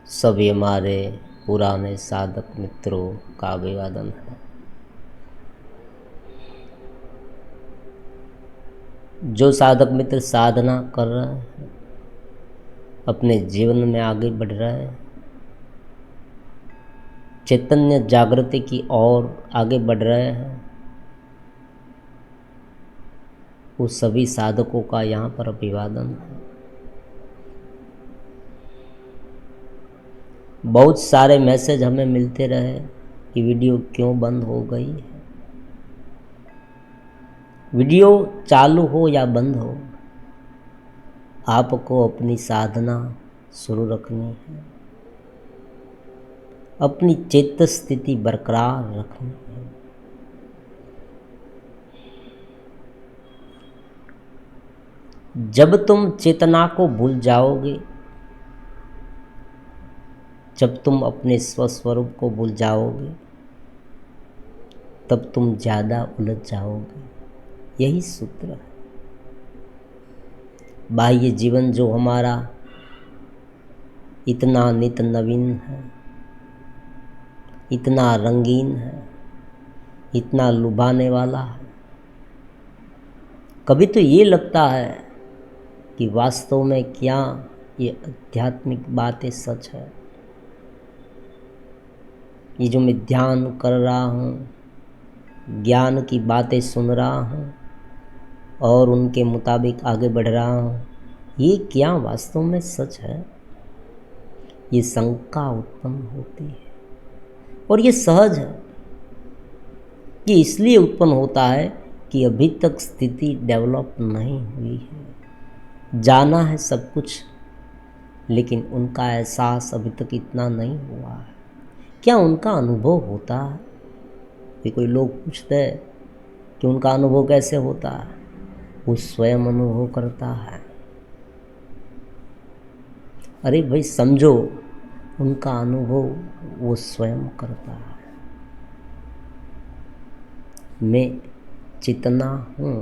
सभी हमारे पुराने साधक मित्रों का अभिवादन है। जो साधक मित्र साधना कर रहे हैं, अपने जीवन में आगे बढ़ रहे हैं, चैतन्य जागृति की ओर आगे बढ़ रहे हैं, उस सभी साधकों का यहाँ पर अभिवादन है। बहुत सारे मैसेज हमें मिलते रहे कि वीडियो क्यों बंद हो गई है। वीडियो चालू हो या बंद हो, आपको अपनी साधना शुरू रखनी है, अपनी चेत स्थिति बरकरार रखनी है। जब तुम चेतना को भूल जाओगे, जब तुम अपने स्वस्वरूप को भूल जाओगे, तब तुम ज़्यादा उलझ जाओगे। यही सूत्र है। बाह्य जीवन जो हमारा इतना नित नवीन है, इतना रंगीन है, इतना लुभाने वाला है, कभी तो ये लगता है कि वास्तव में क्या ये आध्यात्मिक बातें सच है। ये जो मैं ध्यान कर रहा हूँ, ज्ञान की बातें सुन रहा हूँ और उनके मुताबिक आगे बढ़ रहा हूँ, ये क्या वास्तव में सच है? ये शंका उत्पन्न होती है और ये सहज है। ये इसलिए उत्पन्न होता है कि अभी तक स्थिति डेवलप नहीं हुई है। जाना है सब कुछ, लेकिन उनका एहसास अभी तक इतना नहीं हुआ है। क्या उनका अनुभव होता है? कि कोई लोग पूछते हैं कि उनका अनुभव कैसे होता है, वो स्वयं अनुभव करता है। अरे भाई समझो, उनका अनुभव वो स्वयं करता है। मैं चेतना हूँ,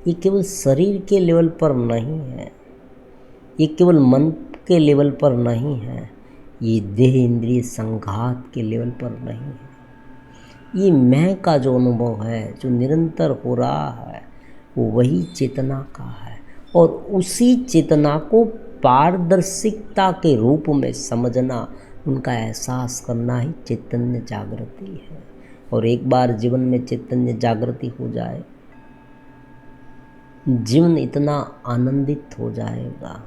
ये केवल शरीर के लेवल पर नहीं है, ये केवल मन के लेवल पर नहीं है, ये देह इंद्रिय संघात के लेवल पर नहीं है। ये मैं का जो अनुभव है, जो निरंतर हो रहा है, वो वही चेतना का है। और उसी चेतना को पारदर्शिकता के रूप में समझना, उनका एहसास करना ही चैतन्य जागृति है। और एक बार जीवन में चैतन्य जागृति हो जाए, जीवन इतना आनंदित हो जाएगा।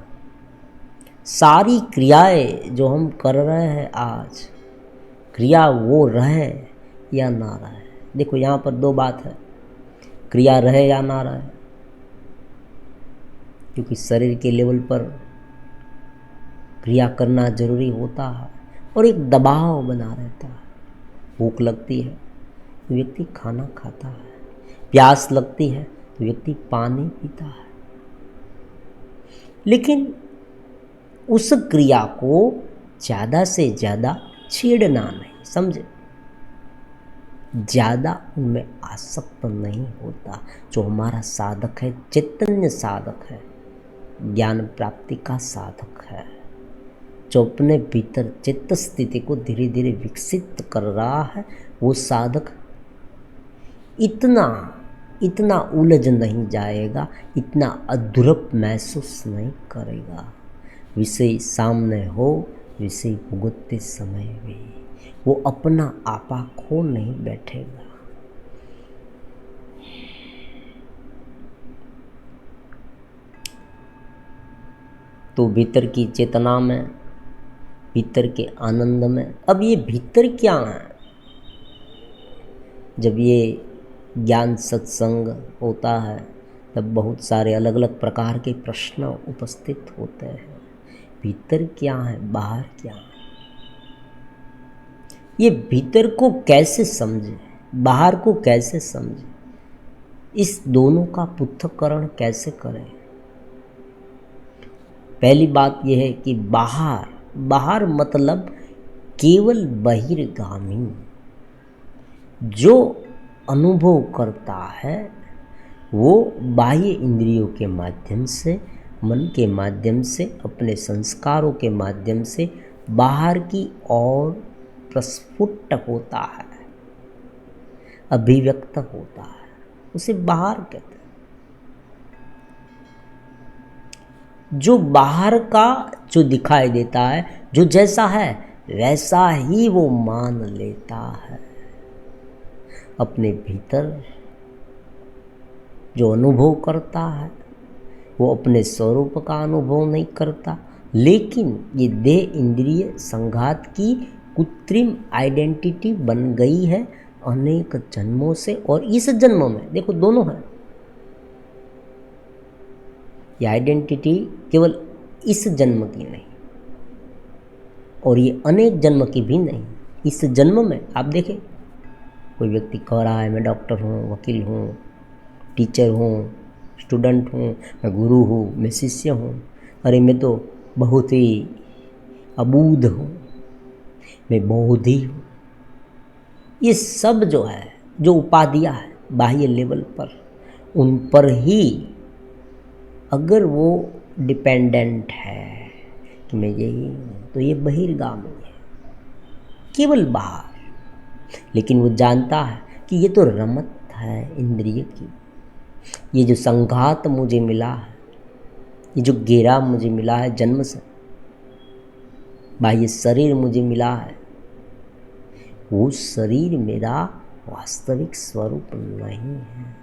सारी क्रियाएं जो हम कर रहे हैं आज, क्रिया वो रहे या ना रहे। देखो यहाँ पर दो बात है, क्रिया रहे या ना रहे। क्योंकि शरीर के लेवल पर क्रिया करना जरूरी होता है और एक दबाव बना रहता है। भूख लगती है तो व्यक्ति खाना खाता है, प्यास लगती है तो व्यक्ति पानी पीता है। लेकिन उस क्रिया को ज़्यादा से ज़्यादा छेड़ना नहीं, समझे? ज़्यादा उनमें आसक्त नहीं होता। जो हमारा साधक है, चैतन्य साधक है, ज्ञान प्राप्ति का साधक है, जो अपने भीतर चित्त स्थिति को धीरे धीरे विकसित कर रहा है, वो साधक इतना उलझ नहीं जाएगा, इतना अधूरप महसूस नहीं करेगा। विषय सामने हो, विषय भुगतते समय भी वो अपना आपा खो नहीं बैठेगा। तो भीतर की चेतना में, भीतर के आनंद में, अब ये भीतर क्या है? जब ये ज्ञान सत्संग होता है तब बहुत सारे अलग अलग प्रकार के प्रश्न उपस्थित होते हैं। भीतर क्या है, बाहर क्या है? ये भीतर को कैसे समझे, बाहर को कैसे समझे, इस दोनों का पृथक्करण कैसे करें? पहली बात यह है कि बाहर मतलब केवल बहिर्गामी। जो अनुभव करता है वो बाह्य इंद्रियों के माध्यम से मन के माध्यम से, अपने संस्कारों के माध्यम से बाहर की ओर प्रस्फुट होता है, अभिव्यक्त होता है, उसे बाहर कहते हैं। जो बाहर का जो दिखाई देता है, जो जैसा है वैसा ही वो मान लेता है। अपने भीतर जो अनुभव करता है वो अपने स्वरूप का अनुभव नहीं करता, लेकिन ये देह इंद्रिय संघात की कृत्रिम आइडेंटिटी बन गई है अनेक जन्मों से। और इस जन्म में देखो दोनों है, ये आइडेंटिटी केवल इस जन्म की नहीं और ये अनेक जन्म की भी नहीं। इस जन्म में आप देखें, कोई व्यक्ति कह रहा है मैं डॉक्टर हूँ, वकील हूँ, टीचर हूँ, स्टूडेंट हूँ, मैं गुरु हूँ, मैं शिष्य हूँ, अरे मैं तो बहुत ही अबूध हूँ, मैं बोधि हूँ। ये सब जो है, जो उपाधियाँ है बाह्य लेवल पर, उन पर ही अगर वो डिपेंडेंट है कि मैं यही हूँ, तो ये बहिर्गामी है, केवल बाहर। लेकिन वो जानता है कि ये तो रमत है इंद्रिय की, ये जो संघात मुझे मिला है, ये जो घेरा मुझे मिला है जन्म से, बाह्य शरीर मुझे मिला है, वो शरीर मेरा वास्तविक स्वरूप नहीं है,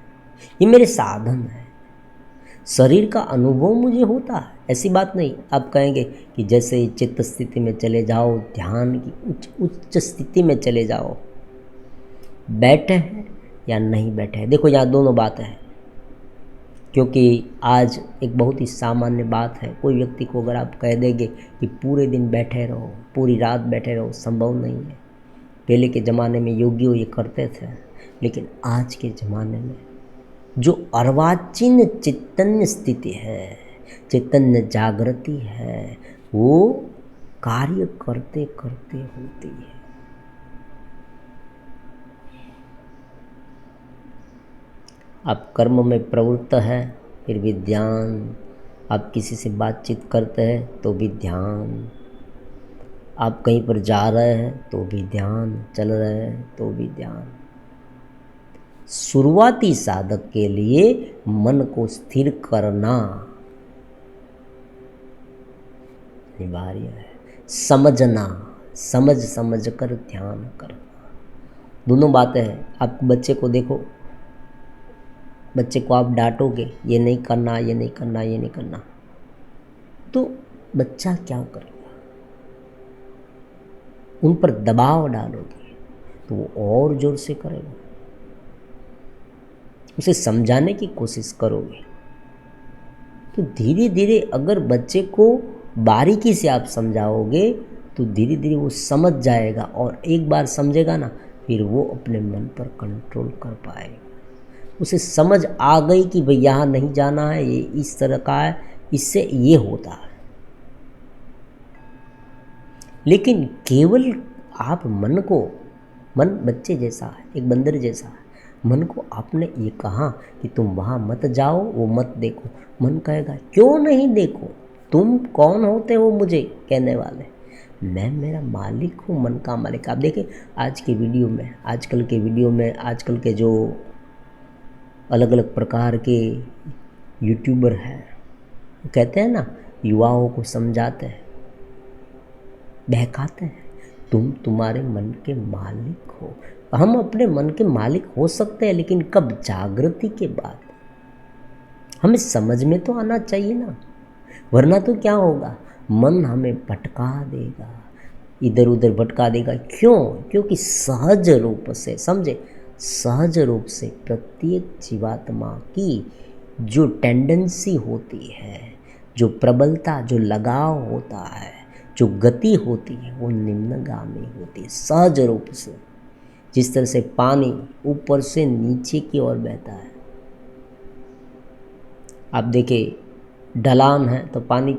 ये मेरे साधन है। शरीर का अनुभव मुझे होता है, ऐसी बात नहीं। आप कहेंगे कि जैसे चित्त स्थिति में चले जाओ, ध्यान की उच्च स्थिति में चले जाओ, बैठे हैं या नहीं बैठे हैं। देखो यहाँ दोनों बातें हैं, क्योंकि आज एक बहुत ही सामान्य बात है। कोई व्यक्ति को अगर आप कह देंगे कि पूरे दिन बैठे रहो, पूरी रात बैठे रहो, संभव नहीं है। पहले के ज़माने में योगियों ये करते थे, लेकिन आज के ज़माने में जो अर्वाचीन चैतन्य स्थिति है, चैतन्य जागृति है, वो कार्य करते करते होती है। आप कर्म में प्रवृत्त है, फिर भी ध्यान। आप किसी से बातचीत करते हैं तो भी ध्यान। आप कहीं पर जा रहे हैं तो भी ध्यान, चल रहे हैं तो भी ध्यान। शुरुआती साधक के लिए मन को स्थिर करना अनिवार्य है। समझना, समझ कर ध्यान करना, दोनों बातें हैं। आप बच्चे को देखो, बच्चे को आप डांटोगे ये नहीं करना, ये नहीं करना, ये नहीं करना, तो बच्चा क्या करेगा? उन पर दबाव डालोगे तो वो और जोर से करेगा। उसे समझाने की कोशिश करोगे तो धीरे धीरे, अगर बच्चे को बारीकी से आप समझाओगे तो धीरे धीरे वो समझ जाएगा, और एक बार समझेगा ना, फिर वो अपने मन पर कंट्रोल कर पाएगा। उसे समझ आ गई कि भाई यहाँ नहीं जाना है, ये इस तरह का है, इससे ये होता है। लेकिन केवल आप मन को, मन बच्चे जैसा है, एक बंदर जैसा है, मन को आपने ये कहा कि तुम वहाँ मत जाओ, वो मत देखो, मन कहेगा क्यों नहीं देखो, तुम कौन होते हो मुझे कहने वाले? मैं मेरा मालिक हूँ, मन का मालिक। आप देखें आज की वीडियो में, आजकल के वीडियो में, आजकल के जो अलग अलग प्रकार के यूट्यूबर हैं, वो कहते हैं ना, युवाओं को समझाते हैं, बहकाते हैं, तुम तुम्हारे मन के मालिक हो। हम अपने मन के मालिक हो सकते हैं, लेकिन कब? जागृति के बाद। हमें समझ में तो आना चाहिए ना, वरना तो क्या होगा, मन हमें भटका देगा, इधर उधर भटका देगा। क्यों? क्योंकि सहज रूप से, समझे, सहज रूप से प्रत्येक जीवात्मा की जो टेंडेंसी होती है, जो प्रबलता, जो लगाव होता है, जो गति होती है, वो निम्नगामी होती है सहज रूप से। जिस तरह से पानी ऊपर से नीचे की ओर बहता है, आप देखिए ढलान है तो पानी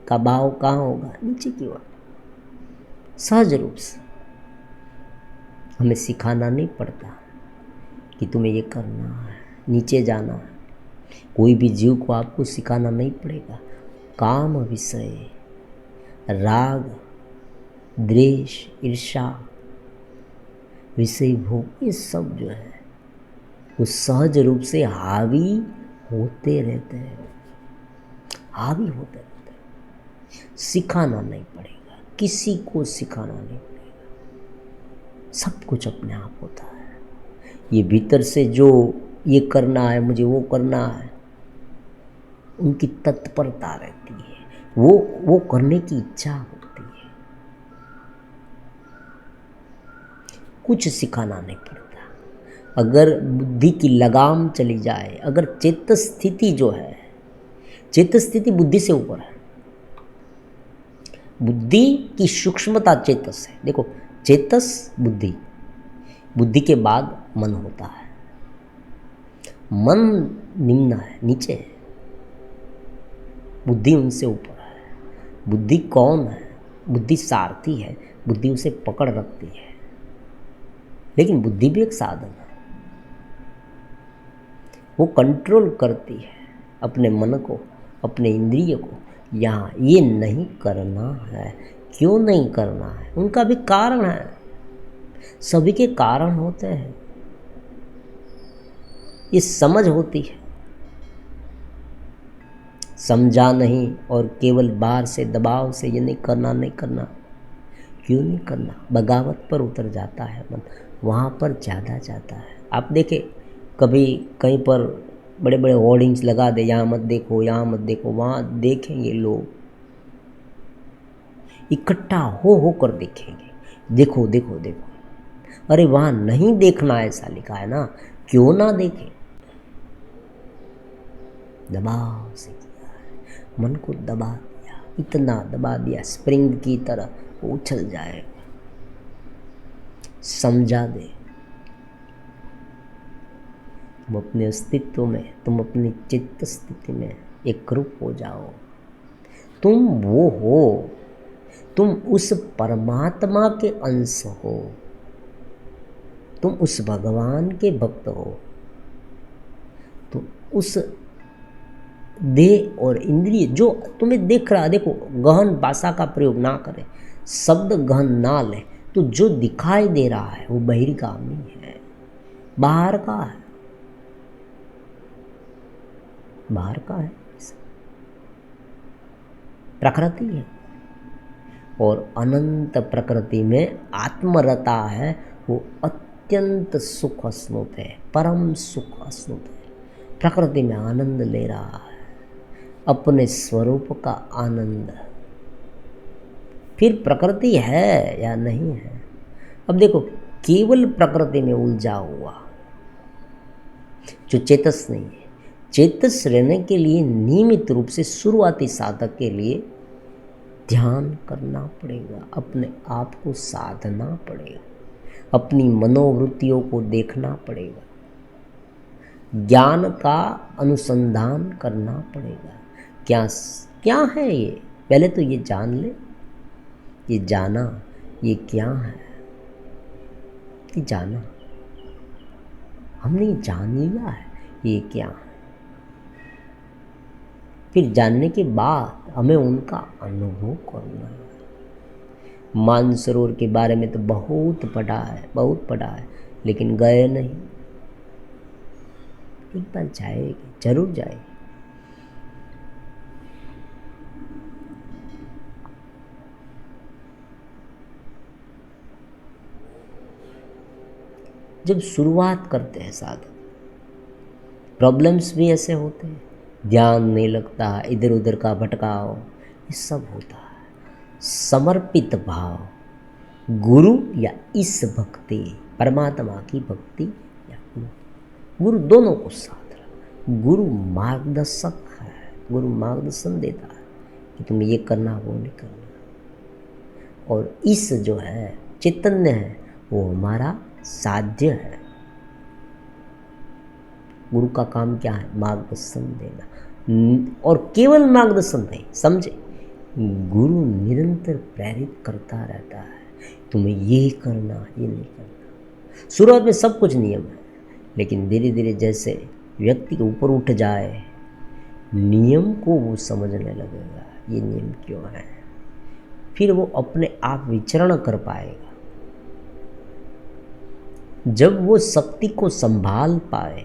का बहाव कहाँ होगा? नीचे की ओर, सहज रूप से। हमें सिखाना नहीं पड़ता कि तुम्हें ये करना है, नीचे जाना है। कोई भी जीव को आपको सिखाना नहीं पड़ेगा। काम विषय, राग, द्वेष, ईर्ष्या, विषय भोग, ये सब जो है वो सहज रूप से हावी होते रहते हैं, हावी होते रहते हैं। सिखाना नहीं पड़ेगा, किसी को सिखाना नहीं पड़ेगा, सब कुछ अपने आप होता है। ये भीतर से जो ये करना है, मुझे वो करना है, उनकी तत्परता रहती है, वो करने की इच्छा होती है। कुछ सिखाना नहीं पड़ता। अगर बुद्धि की लगाम चली जाए, अगर चेतस स्थिति जो है, चेतस स्थिति बुद्धि से ऊपर है, बुद्धि की सूक्ष्मता चेतस है। देखो, चेतस बुद्धि, बुद्धि के बाद मन होता है, मन निम्न है, नीचे है, बुद्धि उनसे ऊपर है। बुद्धि कौन है? बुद्धि सारथी है, बुद्धि उसे पकड़ रखती है, लेकिन बुद्धि भी एक साधन है, वो कंट्रोल करती है अपने मन को, अपने इंद्रिय को। यहाँ ये नहीं करना है, क्यों नहीं करना है? उनका भी कारण है, सभी के कारण होते हैं, ये समझ होती है। समझा नहीं और केवल बाहर से दबाव से ये नहीं करना, नहीं करना, क्यों नहीं करना? बगावत पर उतर जाता है मन, वहाँ पर ज़्यादा जाता है। आप देखें, कभी कहीं पर बड़े बड़े होर्डिंग्स लगा दे, यहाँ मत देखो, यहाँ मत देखो, वहाँ देखेंगे लोग, इकट्ठा हो कर देखेंगे, देखो देखो देखो। अरे वहाँ नहीं देखना ऐसा लिखा है ना, क्यों ना देखें? दबाव से किया है, मन को दबा दिया, इतना दबा दिया स्प्रिंग की तरह, वो उछल जाएगा। समझा दे, तुम अपने अस्तित्व में, तुम अपनी चित्त स्थिति में एकरूप हो जाओ। तुम वो हो, तुम उस परमात्मा के अंश हो, तुम उस भगवान के भक्त हो। तुम उस देह और इंद्रिय जो तुम्हें दिख रहा, देखो, गहन भाषा का प्रयोग ना करें, शब्द गहन ना लें, तो जो दिखाई दे रहा है वो बहिर्गामी है, बाहर का है, बाहर का है, प्रकृति है। और अनंत प्रकृति में आत्मरता है, वो अत्यंत सुख स्नुत है, परम सुख स्नुत है, प्रकृति में आनंद ले रहा है, अपने स्वरूप का आनंद। फिर प्रकृति है या नहीं है? अब देखो, केवल प्रकृति में उलझा हुआ जो चेतस नहीं है, चेतस रहने के लिए नियमित रूप से शुरुआती साधक के लिए ध्यान करना पड़ेगा, अपने आप को साधना पड़ेगा, अपनी मनोवृत्तियों को देखना पड़ेगा, ज्ञान का अनुसंधान करना पड़ेगा। क्या है ये? पहले तो ये जान ले, ये जाना, ये क्या है, ये जाना, हमने जान लिया है ये क्या है। फिर जानने के बाद हमें उनका अनुभव करना है। मानसरोवर के बारे में तो बहुत पढ़ा है, बहुत पढ़ा है, लेकिन गए नहीं। एक बार जाएंगे, जरूर जाएंगे। जब शुरुआत करते हैं साधक, प्रॉब्लम्स भी ऐसे होते हैं, ध्यान नहीं लगता, इधर उधर का भटकाव, ये सब होता है। समर्पित भाव, गुरु या इस भक्ति, परमात्मा की भक्ति या गुरु दोनों को साथ रखना। गुरु मार्गदर्शक है, गुरु मार्गदर्शन देता है कि तुम ये करना, वो नहीं करना। और इस जो है चैतन्य है, वो हमारा साध्य है। गुरु का काम क्या है? मार्गदर्शन देना। और केवल मार्गदर्शन नहीं, समझे, गुरु निरंतर प्रेरित करता रहता है, तुम्हें ये करना, ये नहीं करना। शुरुआत में सब कुछ नियम है, लेकिन धीरे धीरे जैसे व्यक्ति के ऊपर उठ जाए, नियम को वो समझने लगेगा, ये नियम क्यों है, फिर वो अपने आप विचरण कर पाएगा। जब वो शक्ति को संभाल पाए,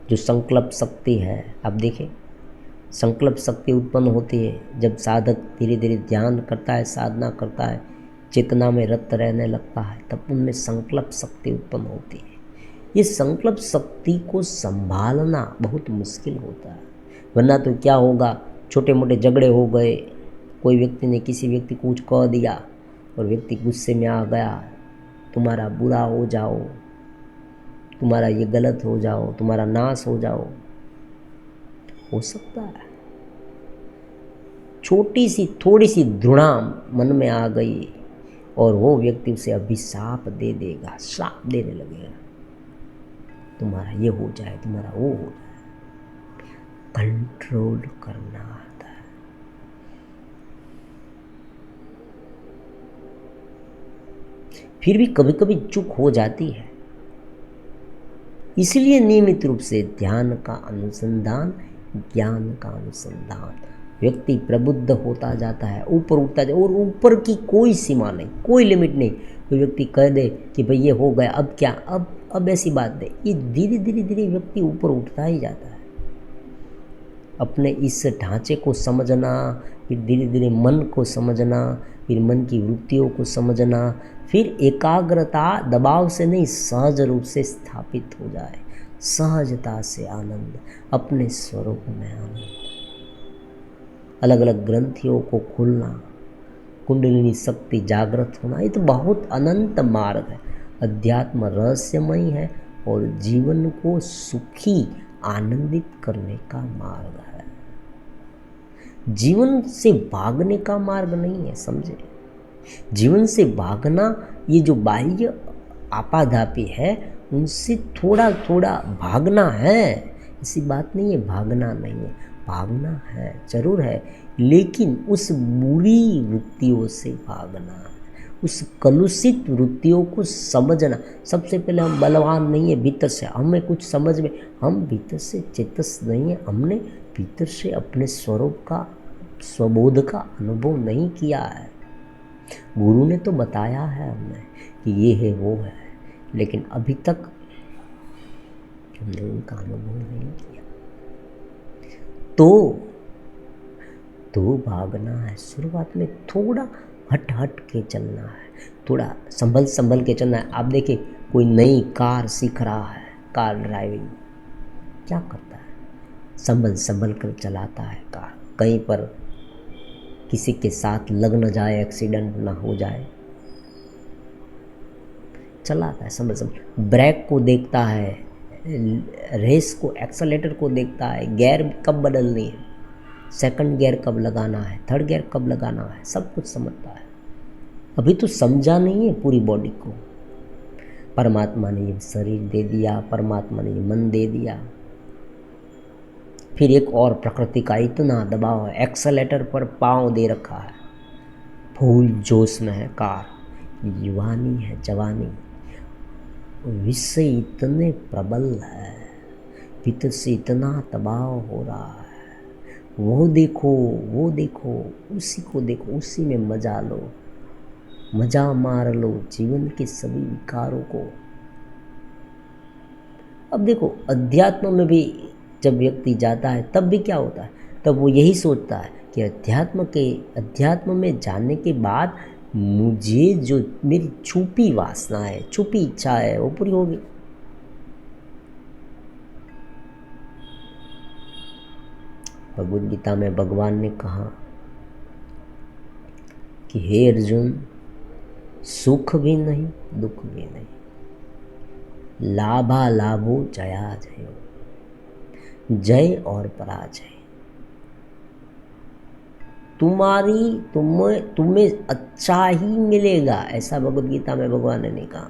जो संकल्प शक्ति है, आप देखें संकल्प शक्ति उत्पन्न होती है जब साधक धीरे धीरे ध्यान करता है, साधना करता है, चेतना में रत रहने लगता है, तब उनमें संकल्प शक्ति उत्पन्न होती है। ये संकल्प शक्ति को संभालना बहुत मुश्किल होता है, वरना तो क्या होगा, छोटे मोटे झगड़े हो गए, कोई व्यक्ति ने किसी व्यक्ति को कुछ कह दिया और व्यक्ति गुस्से में आ गया, तुम्हारा बुरा हो जाओ, तुम्हारा ये गलत हो जाओ, तुम्हारा नाश हो जाओ, हो सकता है। छोटी सी थोड़ी सी घृणा मन में आ गई और वो व्यक्ति उसे अभिशाप दे देगा, श्राप देने लगेगा, तुम्हारा ये हो जाए, तुम्हारा वो हो जाए। कंट्रोल करना आता है। फिर भी कभी कभी चूक हो जाती है, इसलिए नियमित रूप से ध्यान का अनुसंधान, ज्ञान का अनुसंधान, व्यक्ति प्रबुद्ध होता जाता है, ऊपर उठता जाए, और ऊपर की कोई सीमा नहीं, कोई लिमिट नहीं। कोई व्यक्ति कह दे कि भाई ये हो गया, अब क्या, अब ऐसी बात नहीं। ये धीरे धीरे धीरे व्यक्ति ऊपर उठता ही जाता है। अपने इस ढांचे को समझना, फिर धीरे धीरे मन को समझना, फिर मन की वृत्तियों को समझना, फिर एकाग्रता दबाव से नहीं, सहज रूप से स्थापित हो जाए, सहजता से आनंद, अपने स्वरूप में आनंद। अलग अलग ग्रंथियों को खुलना, कुंडलिनी शक्ति जागृत होना, ये तो बहुत अनंत मार्ग है। अध्यात्म रहस्यमय है और जीवन को सुखी आनंदित करने का मार्ग है। जीवन से भागने का मार्ग नहीं है, समझे। जीवन से भागना, ये जो बाह्य आपाधापी है उनसे थोड़ा थोड़ा भागना है, ऐसी बात नहीं है भागना नहीं है, भागना है, जरूर है, लेकिन उस बुरी वृत्तियों से भागना है, उस कलुषित वृत्तियों को समझना। सबसे पहले हम बलवान नहीं है भीतर से, हमें कुछ समझ में, हम भीतर से चेतस नहीं है, हमने भीतर से अपने स्वरूप का, स्वबोध का अनुभव नहीं किया है। गुरु ने तो बताया है हमें कि ये है वो है, लेकिन अभी तक हमने उनका अनुभव नहीं किया। तो भागना है, शुरुआत में थोड़ा हट हट के चलना है, थोड़ा संभल के चलना है। आप देखिए, कोई नई कार सीख रहा है, कार ड्राइविंग क्या करता है, संभल कर चलाता है कार, कहीं पर किसी के साथ लग न जाए, एक्सीडेंट ना हो जाए, चलाता है संभल। ब्रेक को देखता है, रेस को, एक्सेलेरेटर को देखता है, गियर कब बदलनी है, सेकंड गियर कब लगाना है, थर्ड गियर कब लगाना है, सब कुछ समझता है। अभी तो समझा नहीं है पूरी बॉडी को। परमात्मा ने ये शरीर दे दिया, परमात्मा ने ये मन दे दिया, फिर एक और प्रकृति का इतना दबाव है, एक्सेलेरेटर पर पाँव दे रखा है, फूल जोश में है कार, युवानी है, जवानी, विषय इतने प्रबल है, भीतर से इतना दबाव हो रहा है, वो देखो, उसी को देखो, उसी में मजा लो, मजा मार लो जीवन के सभी विकारों को। अब देखो, अध्यात्म में भी जब व्यक्ति जाता है तब भी क्या होता है, तब वो यही सोचता है कि अध्यात्म में जाने के बाद मुझे जो मेरी छुपी वासना है, छुपी इच्छा है, वो पूरी होगी। भगवद गीता में भगवान ने कहा कि हे अर्जुन, सुख भी नहीं, दुख भी नहीं, लाभा लाभो जया जयो, जय और पराजय, तुम्हें अच्छा ही मिलेगा, ऐसा भगवद गीता में भगवान ने नहीं कहा।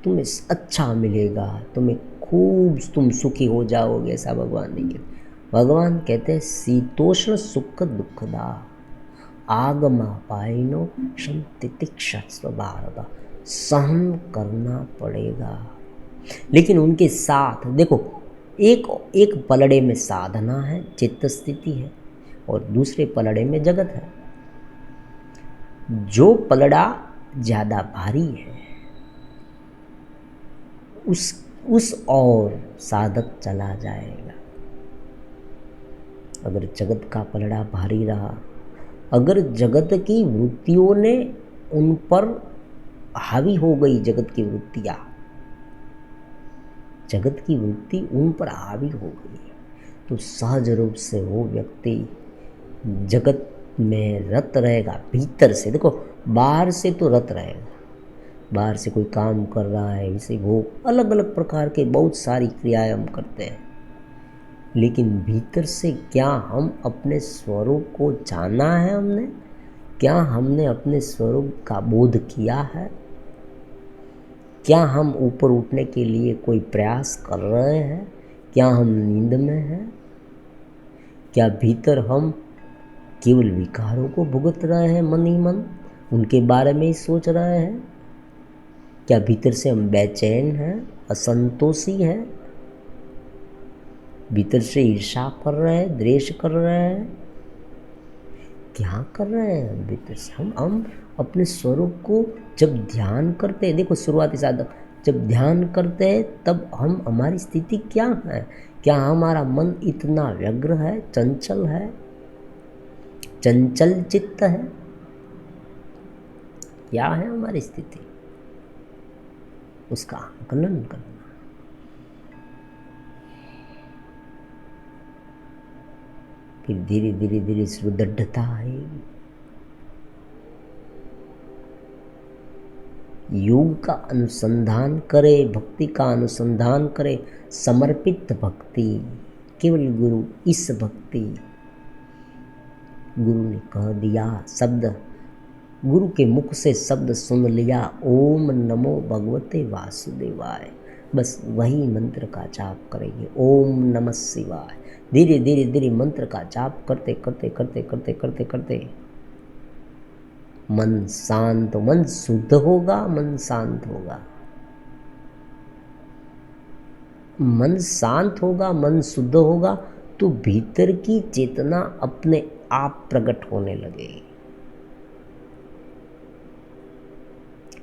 तुम्हें अच्छा मिलेगा, तुम सुखी हो जाओगे, ऐसा भगवान नहीं कहते। भगवान कहते हैं शीतोष्ण सुख दुखदा आगमा पाइनो संतितिक्षा स्वभाव, सहन करना पड़ेगा। लेकिन उनके साथ देखो, एक एक पलड़े में साधना है, चित्त स्थिति है, और दूसरे पलड़े में जगत है। जो पलड़ा ज़्यादा भारी है उस और साधक चला जाएगा। अगर जगत का पलड़ा भारी रहा, अगर जगत की वृत्तियों ने उन पर हावी हो गई, जगत की वृत्तियाँ, जगत की वृत्ति उन पर हावी हो गई, तो सहज रूप से वो व्यक्ति जगत में रत रहेगा। भीतर से देखो, बाहर से तो रत रहेगा, बाहर से कोई काम कर रहा है, इसे वो अलग अलग प्रकार के बहुत सारी क्रियाएं हम करते हैं, लेकिन भीतर से क्या हम अपने स्वरूप को जाना है? हमने क्या हमने अपने स्वरूप का बोध किया है? क्या हम ऊपर उठने के लिए कोई प्रयास कर रहे हैं? क्या हम नींद में हैं? क्या भीतर हम केवल विकारों को भुगत रहे हैं, मन ही मन उनके बारे में ही सोच रहे हैं? क्या भीतर से हम बेचैन हैं, असंतोषी हैं, भीतर से ईर्ष्या कर रहे हैं, द्वेष कर रहे हैं? क्या कर रहे हैं हम भीतर से? हम अपने स्वरूप को जब ध्यान करते हैं, देखो शुरुआती साधक जब ध्यान करते हैं तब हमारी स्थिति क्या है? क्या हमारा मन इतना व्यग्र है, चंचल है, चंचल चित्त है? क्या है हमारी स्थिति? उसका आकलन करना। फिर धीरे धीरे धीरे सुदृढ़ता आएगी। योग का अनुसंधान करे, भक्ति का अनुसंधान करे, समर्पित भक्ति, केवल गुरु इस भक्ति। गुरु ने कह दिया शब्द, गुरु के मुख से शब्द सुन लिया, ओम नमो भगवते वासुदेवाय, बस वही मंत्र का जाप करेंगे, ओम नमः शिवाय। धीरे धीरे धीरे मंत्र का जाप करते करते करते करते करते करते मन शांत, मन शुद्ध होगा, मन शांत होगा, मन शांत होगा, मन शुद्ध होगा, तो भीतर की चेतना अपने आप प्रकट होने लगेगी।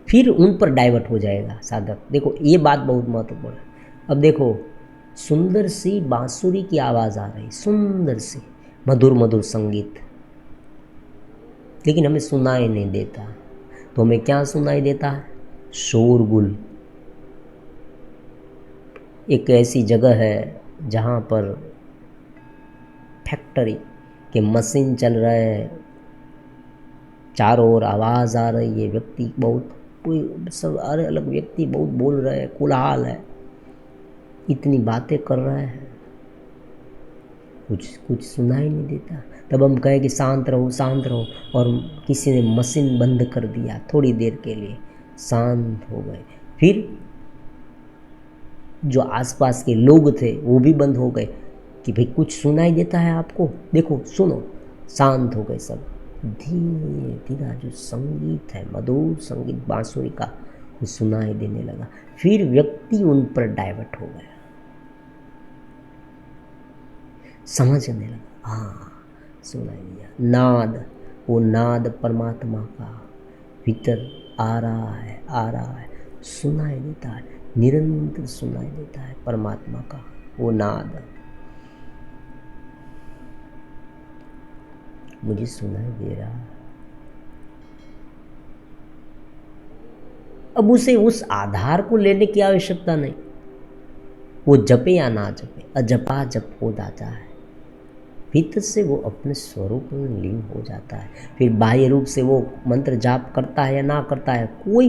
फिर उन पर डाइवर्ट हो जाएगा साधक। देखो ये बात बहुत महत्वपूर्ण है। अब देखो, सुंदर सी बांसुरी की आवाज़ आ रही, सुंदर सी मधुर मधुर संगीत, लेकिन हमें सुनाई नहीं देता। तो हमें क्या सुनाई देता है? शोरगुल। एक ऐसी जगह है जहाँ पर फैक्ट्री के मशीन चल रहे हैं, चारों ओर आवाज़ आ रही है, व्यक्ति बहुत, कोई सब अलग अलग व्यक्ति बहुत बोल रहे हैं, कोलाहल है, इतनी बातें कर रहे हैं, कुछ सुनाई नहीं देता। तब हम कहें कि शांत रहो शांत रहो, और किसी ने मशीन बंद कर दिया, थोड़ी देर के लिए शांत हो गए। फिर जो आसपास के लोग थे वो भी बंद हो गए कि भाई कुछ सुनाई देता है आपको, देखो सुनो, शांत हो गए सब। धीरे धीरे जो संगीत है, मधुर संगीत बांसुरी का, वो सुनाई देने लगा। फिर व्यक्ति उन पर डाइवर्ट हो गया, समझने लगा, हाँ सुनाई दिया नाद, वो नाद परमात्मा का भीतर आ रहा है, आ रहा है, सुनाई देता है, निरंतर सुनाई देता है परमात्मा का वो नाद, मुझे सुनाई दे रहा है। अब उसे उस आधार को लेने की आवश्यकता नहीं, वो जपे या ना जपे, अजपा जप हो जाता है, भीतर से वो अपने स्वरूप में लीन हो जाता है। फिर बाह्य रूप से वो मंत्र जाप करता है या ना करता है, कोई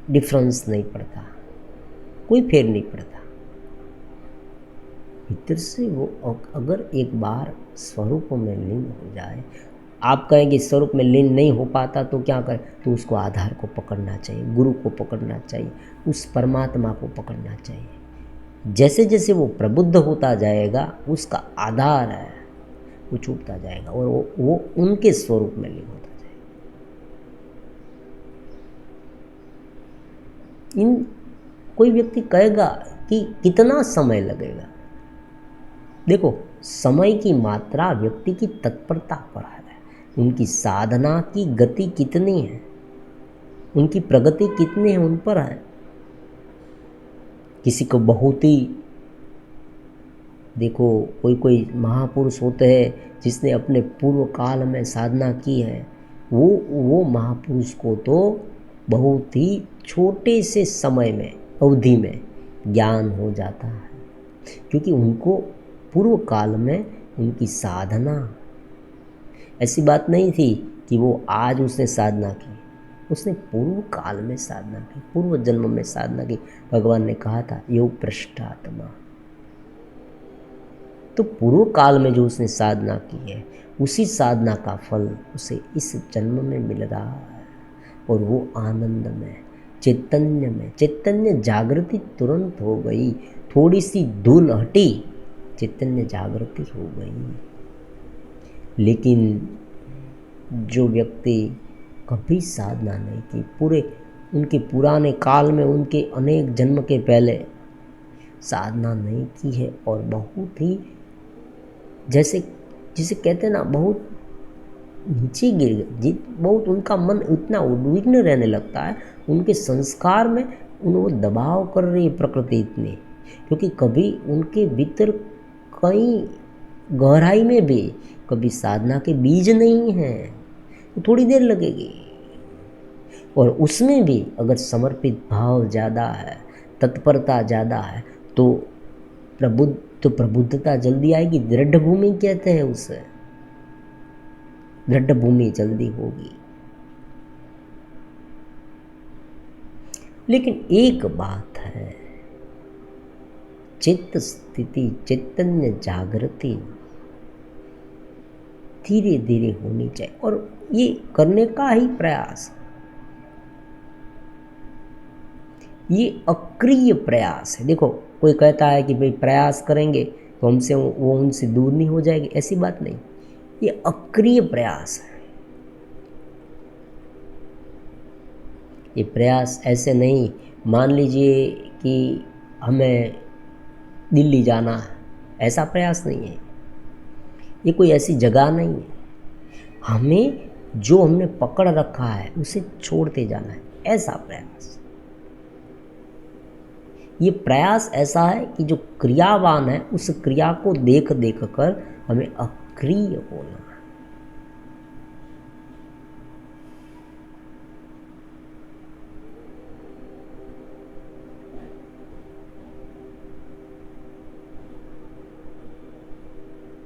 डिफरेंस नहीं पड़ता, कोई फेर नहीं पड़ता। भीतर से वो अगर एक बार स्वरूप में लीन हो जाए, आप कहें कि स्वरूप में लीन नहीं हो पाता तो क्या करें? तो उसको आधार को पकड़ना चाहिए, गुरु को पकड़ना चाहिए, उस परमात्मा को पकड़ना चाहिए। जैसे जैसे वो प्रबुद्ध होता जाएगा, उसका आधार है वो छूटता जाएगा और वो उनके स्वरूप में लीन होता जाएगा। इन कोई व्यक्ति कहेगा कि कितना समय लगेगा। देखो, समय की मात्रा व्यक्ति की तत्परता पर है, उनकी साधना की गति कितनी है, उनकी प्रगति कितनी है, उन पर है। किसी को बहुत ही, देखो कोई कोई महापुरुष होते हैं जिसने अपने पूर्व काल में साधना की है, वो महापुरुष को तो बहुत ही छोटे से समय में, अवधि में ज्ञान हो जाता है, क्योंकि उनको पूर्व काल में उनकी साधना, ऐसी बात नहीं थी कि वो आज उसने साधना की, उसने पूर्व काल में साधना की, पूर्व जन्म में साधना की। भगवान ने कहा था योग भ्रष्टात्मा। तो पूर्व काल में जो उसने साधना की है, उसी साधना का फल उसे इस जन्म में मिल रहा है, और वो आनंद में, चैतन्य में, चैतन्य जागृति तुरंत हो गई। थोड़ी सी धूल हटी, चैतन्य जागृति हो गई। लेकिन जो व्यक्ति कभी साधना नहीं की, पूरे उनके पुराने काल में, उनके अनेक जन्म के पहले साधना नहीं की है, और बहुत ही जैसे जिसे कहते हैं ना, बहुत नीचे गिर गए, बहुत उनका मन इतना उद्विग्न रहने लगता है, उनके संस्कार में उनको दबाव कर रही है प्रकृति इतनी, क्योंकि कभी उनके भीतर कहीं गहराई में भी कभी साधना के बीज नहीं हैं, तो थोड़ी देर लगेगी। और उसमें भी अगर समर्पित भाव ज़्यादा है, तत्परता ज़्यादा है, तो प्रबुद्धता जल्दी आएगी। दृढ़ भूमि कहते हैं उसे, दृढ़ भूमि जल्दी होगी। लेकिन एक बात है, चित्त स्थिति, चैतन्य जागृति धीरे धीरे होनी चाहिए, और ये करने का ही प्रयास, ये अक्रिय प्रयास है। देखो, कोई कहता है कि भाई प्रयास करेंगे तो हमसे वो उनसे दूर नहीं हो जाएगी, ऐसी बात नहीं। ये अक्रिय प्रयास है। ये प्रयास ऐसे नहीं, मान लीजिए कि हमें दिल्ली जाना है, ऐसा प्रयास नहीं है। ये कोई ऐसी जगह नहीं है, हमें जो हमने पकड़ रखा है उसे छोड़ते जाना है, ऐसा प्रयास। ये प्रयास ऐसा है कि जो क्रियावान है उस क्रिया को देख देख कर हमें अक्रिय होना है।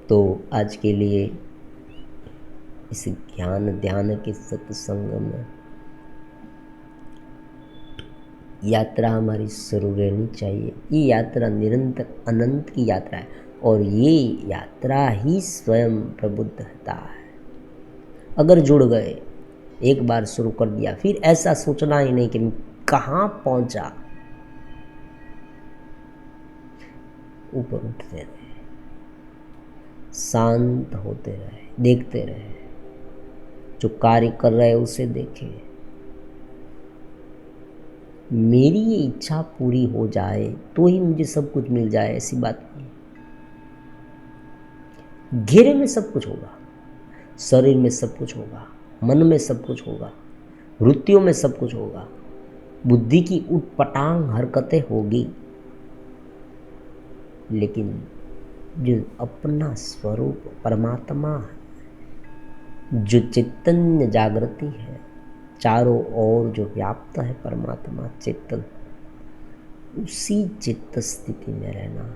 तो आज के लिए इस ज्ञान ध्यान के सत्संग में यात्रा हमारी शुरू रहनी चाहिए। ये यात्रा निरंतर अनंत की यात्रा है, और ये यात्रा ही स्वयं प्रबुद्धता है। अगर जुड़ गए, एक बार शुरू कर दिया, फिर ऐसा सोचना ही नहीं कि मैं कहाँ पहुँचा। ऊपर उठते रहे, शांत होते रहे, देखते रहे, जो कार्य कर रहे उसे देखें। मेरी ये इच्छा पूरी हो जाए तो ही मुझे सब कुछ मिल जाए, ऐसी बात नहीं। घेरे में सब कुछ होगा, शरीर में सब कुछ होगा, मन में सब कुछ होगा, वृत्तियों में सब कुछ होगा, बुद्धि की उटपटांग हरकतें होगी, लेकिन जो अपना स्वरूप परमात्मा है, जो चैतन्य जागृति है, चारों ओर जो व्याप्त है परमात्मा चेतन, उसी चित्त स्थिति में रहना,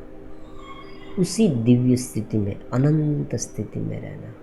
उसी दिव्य स्थिति में, अनंत स्थिति में रहना।